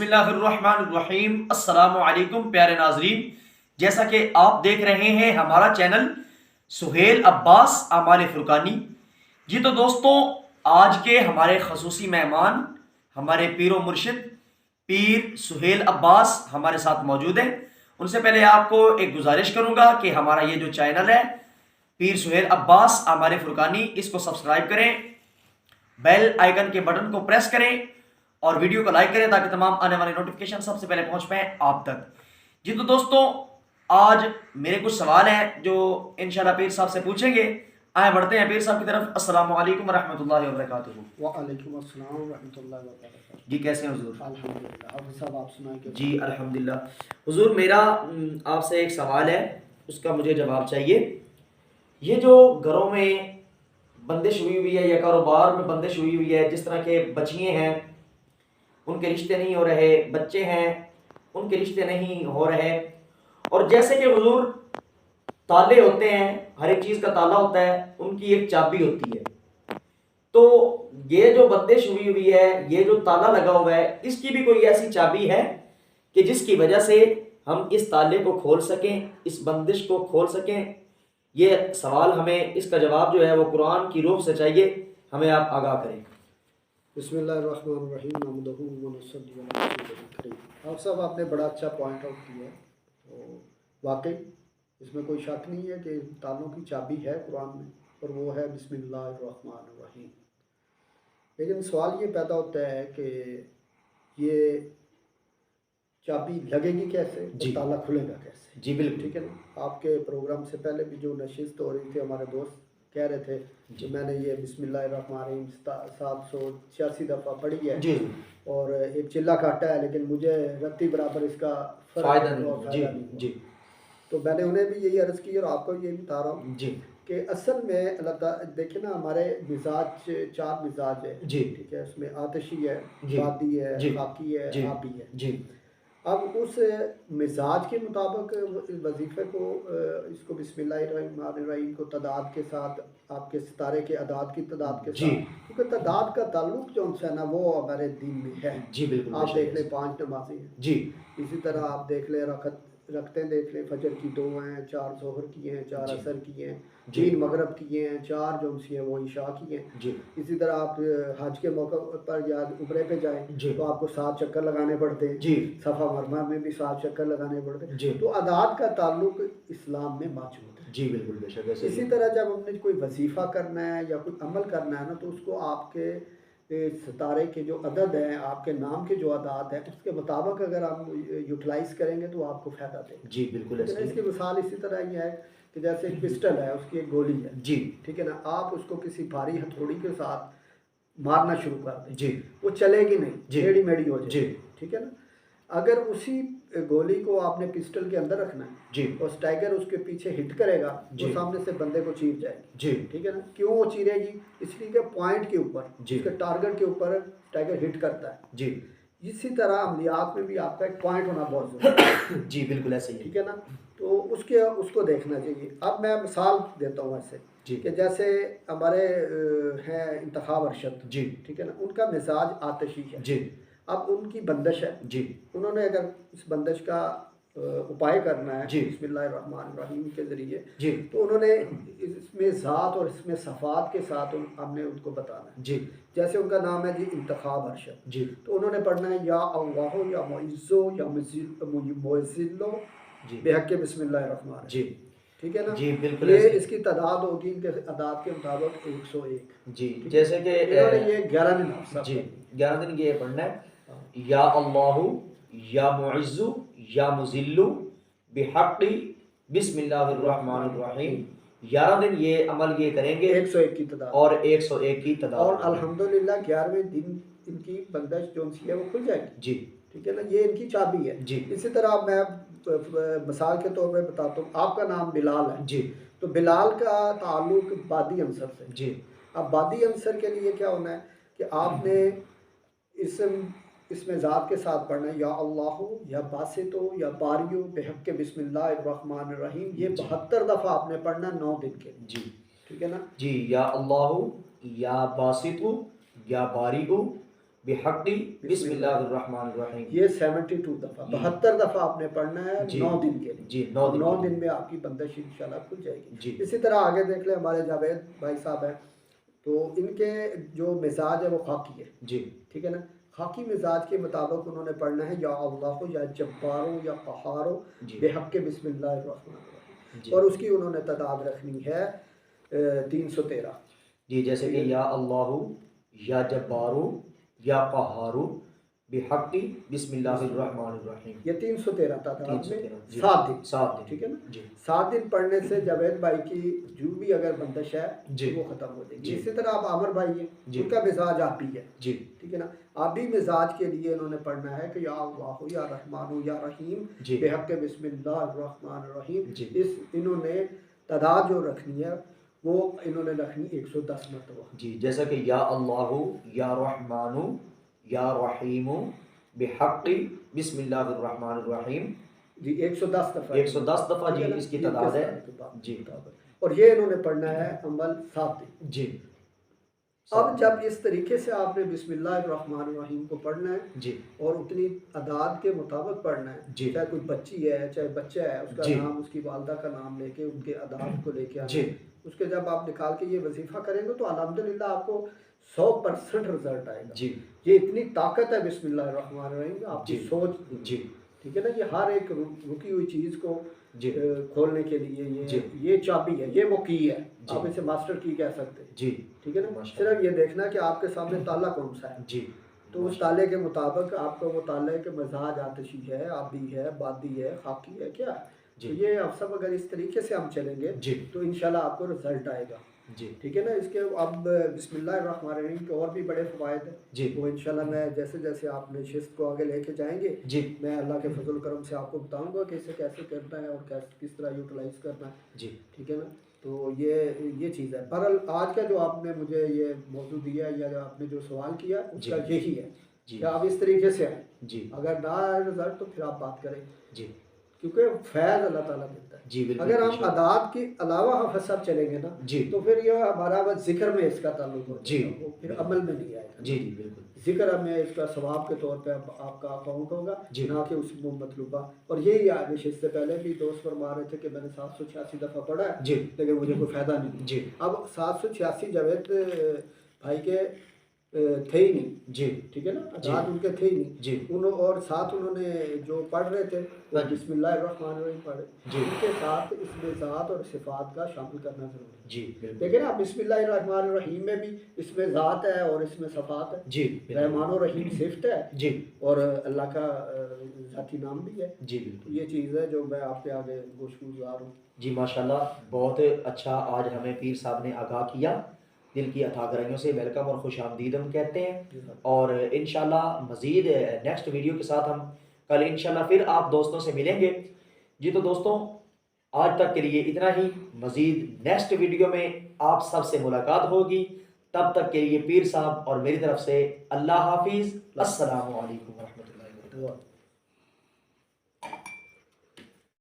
بسم اللہ الرحمن الرحیم۔ السلام علیکم پیارے ناظرین، جیسا کہ آپ دیکھ رہے ہیں ہمارا چینل سہیل عباس اعمال فرقانی۔ جی تو دوستوں، آج کے ہمارے خصوصی مہمان ہمارے پیر و مرشد پیر سہیل عباس ہمارے ساتھ موجود ہیں۔ ان سے پہلے آپ کو ایک گزارش کروں گا کہ ہمارا یہ جو چینل ہے پیر سہیل عباس اعمال فرقانی، اس کو سبسکرائب کریں، بیل آئیکن کے بٹن کو پریس کریں اور ویڈیو کو لائک کریں تاکہ تمام آنے والے نوٹیفیکیشن سب سے پہلے پہنچ پائیں آپ تک۔ جی تو دوستوں، آج میرے کچھ سوال ہیں جو انشاءاللہ پیر صاحب سے پوچھیں گے۔ آئیں بڑھتے ہیں پیر صاحب کی طرف۔ السلام علیکم ورحمۃ اللہ وبرکاتہ۔ وعلیکم السلام ورحمۃ اللہ وبرکاتہ۔ جی کیسے ہیں حضور؟ الحمدللہ۔ حافظ صاحب آپ سنائیں کہ؟ جی الحمدللہ۔ حضور میرا آپ سے ایک سوال ہے، اس کا مجھے جواب چاہیے۔ یہ جو گھروں میں بندش ہوئی ہوئی ہے یا کاروبار میں بندش ہوئی ہوئی ہے، جس طرح کے بچیاں ہیں ان کے رشتے نہیں ہو رہے، بچے ہیں ان کے رشتے نہیں ہو رہے، اور جیسے کہ حضور تالے ہوتے ہیں، ہر ایک چیز کا تالا ہوتا ہے، ان کی ایک چابی ہوتی ہے، تو یہ جو بندش ہوئی ہوئی ہے، یہ جو تالا لگا ہوا ہے، اس کی بھی کوئی ایسی چابی ہے کہ جس کی وجہ سے ہم اس تالے کو کھول سکیں، اس بندش کو کھول سکیں؟ یہ سوال ہمیں، اس کا جواب جو ہے وہ قرآن کی روح سے چاہیے، ہمیں آپ آگاہ کریں۔ بسم اللہ الرحمن الرحیم۔ نحمدہ ونصلی علی رسولہ الکریم۔ حافظ صاحب آپ نے بڑا اچھا پوائنٹ آؤٹ کیا ہے، تو واقعی اس میں کوئی شک نہیں ہے کہ تالوں کی چابی ہے قرآن میں، اور وہ ہے بسم اللہ الرحمن الرحیم۔ لیکن سوال یہ پیدا ہوتا ہے کہ یہ چابی لگے گی کیسے، جی تالا کھلے گا کیسے؟ جی بالکل ٹھیک ہے نا۔ آپ کے پروگرام سے پہلے بھی جو نشست ہو رہی تھی، ہمارے دوست کہہ رہے تھے کہ میں نے یہ بسم اللہ الرحمن الرحیم 786 دفعہ پڑھی ہے، جی اور ایک چلہ کاٹا ہے، لیکن مجھے رتی برابر اس کا فائدہ فائدہ نہیں۔ نہیں ہوا۔ جی تو میں نے انہیں بھی یہی عرض کی اور آپ کو یہ بتا رہا ہوں جی کہ اصل میں اللہ تعالیٰ دیکھیں نا، ہمارے مزاج 4 مزاج ہے، جی ٹھیک ہے، اس میں آتشی ہے، جی بادی ہے، جی خاکی ہے، جی آبی ہے۔ جی اب اس مزاج کے مطابق وظیفے کو، اس کو بسم اللہ الرحمن الرحیم کو تعداد کے ساتھ، آپ کے ستارے کے اعداد کی تعداد کے جی ساتھ، کیونکہ تعداد کا تعلق جو ہے نا وہ ہمارے دین میں ہے۔ جی بالکل آپ دیکھ لیں 5 نمازی ہیں، جی اسی طرح آپ دیکھ لیں رکعتیں دیکھ لیں، فجر کی 2 ہیں، 4 ظہر کی ہیں، 4 جی عصر کی ہیں، جی 3 مغرب کی ہیں، 4 جو سی ہیں وہ عشاء کی ہیں۔ جی اسی طرح آپ حج کے موقع پر یا عمرے پہ جائیں جی تو آپ کو 7 چکر لگانے پڑتے ہیں، جی صفا مرمر میں بھی 7 چکر لگانے پڑتے ہیں۔ جی تو اعداد کا تعلق اسلام میں موجود ہے۔ جی بالکل بے شک ایسے اسی طرح جب ہم نے کوئی وظیفہ کرنا ہے یا کوئی عمل کرنا ہے نا، تو اس کو آپ کے ستارے کے جو عدد ہیں، آپ کے نام کے جو اعداد ہیں، اس کے مطابق اگر آپ یوٹیلائز کریں گے تو آپ کو فائدہ دے گا۔ جی بالکل لیکن ایسے اس کی مثال اسی طرح یہ ہے کہ جیسے ایک پسٹل ہے، اس کی ایک گولی ہے، جی ٹھیک ہے نا، آپ اس کو کسی بھاری ہتھوڑی کے ساتھ مارنا شروع کر دیں، جی وہ چلے گی نہیں، جی ٹیڑھی میڑھی ہو جائے جی گی، ٹھیک ہے نا۔ اگر اسی گولی کو آپ نے پسٹل کے اندر رکھنا ہے جی اور اسٹائگر اس کے پیچھے ہٹ کرے گا، جی وہ سامنے سے بندے کو چیر جائے گی، جی ٹھیک ہے نا۔ کیوں وہ چیرے گی؟ اس لیے کہ پوائنٹ کے اوپر، جی اس کے ٹارگٹ کے اوپر اسٹائگر ہٹ کرتا ہے۔ جی اسی طرح عملیات میں بھی آپ کا ایک پوائنٹ ہونا بہت ضروری ہے، جی بالکل ایسے ہی ٹھیک ہے نا۔ تو اس کو دیکھنا چاہیے۔ اب میں مثال دیتا ہوں ایسے جی کہ جیسے ہمارے ہیں انتخاب ارشد، جی ٹھیک ہے نا، ان کا مزاج آتشی ہے۔ جی اب ان کی بندش ہے، جی انہوں نے اگر اس بندش کا اپائے کرنا ہے جی بسم اللہ الرحمن الرحیم کے ذریعے، جی تو انہوں نے اس میں ذات اور اس میں صفات کے ساتھ ہم نے ان کو بتانا ہے۔ جی جیسے ان کا نام ہے جی انتخاب ارشد، جی تو انہوں نے پڑھنا ہے یا اللہ یا معزو یا معزلو جی بحق بسم اللہ الرحمن الرحیم، جی ٹھیک ہے نا۔ جی بالکل یہ ایسے اس کی تعداد ہوگی، ان کے اعداد کے مطابق 101۔ جی جیسے کہ انہوں نے یہ 11 دن حفظہ جی پڑھی۔ 11 دن یہ پڑھنا ہے، یا اللہ یا معز یا مذل بحق بسم اللہ الرحمن الرحیم۔ 11 دن یہ عمل یہ کریں گے، 101 کی تعداد، اور 101 کی تعداد اور ہوگی۔ الحمدللہ 11ویں دن ان کی بندش جو سی ہے وہ کھل جائے گی، جی ٹھیک ہے نا۔ یہ ان کی چابی ہے۔ جی اسی طرح میں مثال کے طور پہ بتاتا ہوں، آپ کا نام بلال ہے، جی تو بلال کا تعلق بادی عنصر سے۔ جی اب بادی عنصر کے لیے کیا ہونا ہے کہ آپ نے اس میں ذات کے ساتھ پڑھنا ہے، یا اللہ یا باسطو یا باریو بحق بسم اللہ الرحمن الرحیم۔ یہ 72 دفعہ آپ نے پڑھنا ہے 9 دن کے لیے، جی ٹھیک ہے نا۔ جی یا اللہ یا باسط یا باریء بحق بسم اللہ الرحمن الرحیم. یہ 72 دفعہ 72 دفعہ آپ نے پڑھنا ہے 9 دن کے لیے. جی 9 دن میں آپ کی بندش انشاءاللہ کھل جائے گی. جی. اسی طرح آگے دیکھ لیں ہمارے جاوید بھائی صاحب ہیں، تو ان کے جو مزاج ہے وہ خاکی ہے. جی ٹھیک ہے نا. خاکی مزاج کے مطابق انہوں نے پڑھنا ہے یا اللہ یا جبارو یا قہارو بحق بسم اللہ الرحمن الرحیم. اور اس کی انہوں نے تعداد رکھنی ہے 313. جی جیسے کہ یا اللہ یا جبارو یا قہارو بحق بسم اللہ الرحمن الرحیم. یہ 313 تعداد میں 7 دن. ٹھیک ہے نا. جی 7 دن پڑھنے سے جاوید بھائی کی جو بھی اگر بندش ہے جی وہ ختم ہو جائے گی. جی. اسی طرح آپ عامر بھائی ہیں، ان کا مزاج آپ بھی ہے. جی ٹھیک ہے نا. آپ بھی مزاج کے لیے انہوں نے پڑھنا ہے کہ یا اللہ یا رحمان یا رحیم بحق بسم اللہ الرحمن الرحیم. انہوں نے تعداد جو رکھنی ہے وہ انہوں نے رکھنی 110 مرتبہ. جی جیسا کہ یا اللہ یا رحمان یا رحیم بحق بسم اللہ الرحمن الرحیم. جی 110 دفعہ 110 دفعہ جی اس کی تعداد ہے. جی اور یہ انہوں نے پڑھنا ہے عمل 7 دن. جی. اب جب اس طریقے سے آپ نے بسم اللہ الرحمن الرحیم کو پڑھنا ہے جی اور اتنی اعداد کے مطابق پڑھنا ہے، جی. چاہے کوئی بچی ہے چاہے بچہ ہے، اس کا جی. نام اس کی والدہ کا نام لے کے ان کے اعداد کو لے کے آنا. جی. اس کے جب آپ نکال کے یہ وظیفہ کریں گے تو الحمدللہ آپ کو 100% رزلٹ آئے گا. جی. یہ اتنی طاقت ہے بسم اللہ الرحمن الرحیم، آپ کی سوچ. جی. ٹھیک ہے نا. یہ ہر ایک رکی ہوئی چیز کو جی کھولنے کے لیے یہ چابی ہے، یہ وہ کی ہے. آپ اسے ماسٹر کی کہہ سکتے ہیں. جی. ٹھیک ہے نا. صرف یہ دیکھنا کہ آپ کے سامنے تالا کون سا ہے. جی. تو اس تالے کے مطابق آپ کا وہ تالے کے مزاج آتشی ہے، آبی ہے، بادی ہے، خاکی ہے، کیا ہے. تو یہ اب سب اگر اس طریقے سے ہم چلیں گے تو انشاءاللہ آپ کو رزلٹ آئے گا. جی. ٹھیک ہے نا. اس کے اب بسم اللہ الرحمن الرحیم کے اور بھی بڑے فوائد ہیں. جی. وہ انشاءاللہ میں جیسے جیسے آپ نے شست کو آگے لے کے جائیں گے جی میں اللہ کے فضل و کرم سے آپ کو بتاؤں گا کہ اسے کیسے کرنا ہے اور کس طرح یوٹیلائز کرنا ہے. جی. ٹھیک ہے نا. تو یہ چیز ہے. بہرحال آج کا جو آپ نے مجھے یہ موضوع دیا یا آپ نے جو سوال کیا اس کا یہی ہے کہ آپ اس طریقے سے آئیں. جی. اگر نہ آئے رزلٹ تو پھر آپ بات کریں. جی. کیونکہ فیض اللہ تعالیٰ دیتا ہے. جی بالکل. اگر ہم اعداد کے علاوہ حافظ صاحب چلیں گے نا جی تو پھر یہ ہمارا بس ذکر میں اس کا تعلق ہوتا ہے. جی. وہ پھر عمل میں نہیں آئے گا. جی جی بالکل. ذکر میں اس کا ثواب کے طور پہ آپ کا اکاؤنٹ ہوگا جی. نہ کہ اس میں مطلوبہ. اور یہی آگے اس سے پہلے بھی دوست فرما رہے تھے کہ میں نے 786 دفعہ پڑھا ہے جی لیکن مجھے کوئی فائدہ نہیں. جی. اب 786 جاوید بھائی کے تھے ہی نہیں. جی. ٹھیک ہے نا. اعداد ان کے تھے ہی نہیں. جی. اور ساتھ انہوں نے جو پڑھ رہے تھے وہ بسم اللہ الرحمن الرحیم پڑھے. جی. ان کے ساتھ اس میں ذات اور صفات کا شامل کرنا ضروری ہے. جی بالکل. لیکن اب بسم اللہ الرحمن الرحیم میں بھی اس میں ذات ہے اور اس میں صفات ہے. جی. رحمان و رحیم صفت ہے. جی. اور اللہ کا ذاتی نام بھی ہے. جی بالکل. یہ چیز ہے جو میں آپ کے آگے گوشگزار ہوں. جی ماشاءاللہ بہت اچھا آج ہمیں پیر صاحب نے آگاہ کیا. دل کی عطا گرائیوں سے ویلکم اور خوش آمدید ہم کہتے ہیں. اور انشاءاللہ مزید نیکسٹ ویڈیو کے ساتھ ہم کل انشاءاللہ پھر آپ دوستوں سے ملیں گے. جی تو دوستوں آج تک کے لیے اتنا ہی. مزید نیکسٹ ویڈیو میں آپ سب سے ملاقات ہوگی. تب تک کے لیے پیر صاحب اور میری طرف سے اللہ حافظ. السلام علیکم ورحمۃ اللہ وبرکاتہ.